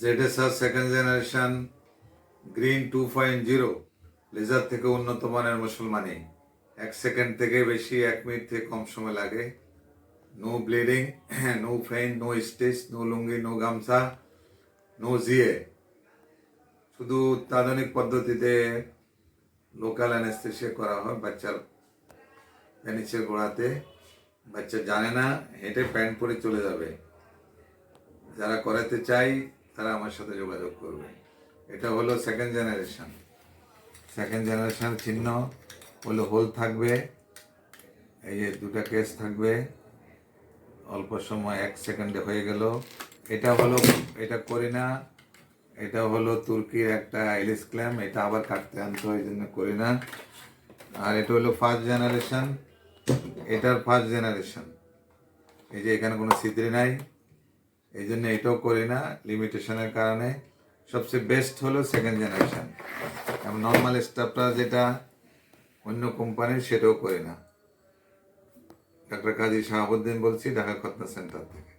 ZSR second generation green 2.0 laser থেকে উন্নত মানের মুসলমানি। 1 সেকেন্ড থেকে বেশি, 1 মিনিট থেকে কম সময় লাগে। No bleeding, no pain, no stitch, no lungi, no gamchha, no GA. শুধু অত্যাধুনিক পদ্ধতিতে লোকাল অ্যানেস্থেসিয়া করা হয় বাচ্চার প্যানিসের গোড়াতে। বাচ্চা জানে না, হেঁটে প্যান্ট পরে চলে যাবে। যারা করাতে চাই তারা আমার সাথে যোগাযোগ করবে। এটা হলো সেকেন্ড জেনারেশন। সেকেন্ড জেনারেশন চিহ্ন হলো হোল থাকবে, এই যে দুটা কেস থাকবে, অল্প সময় 1 সেকেন্ডে হয়ে গেল। এটা করি না। এটা হলো তুর্কির একটা আইলিস ক্ল্যাম, এটা আবার কাটতে আনতে হয়, এই জন্য করি না। আর এটা হলো ফার্স্ট জেনারেশন, এটার ফার্স্ট জেনারেশন। এই যে এখানে কোনো ছিদ্রি নাই, এই জন্য এটাও করি না লিমিটেশনের কারণে। সবচেয়ে বেস্ট হলো সেকেন্ড জেনারেশন। এবং নর্মাল স্টাফটা যেটা অন্য কোম্পানির, সেটাও করি না। ডাক্তার কাজী শাহাবুদ্দিন বলছি, ঢাকা খতনা সেন্টার থেকে।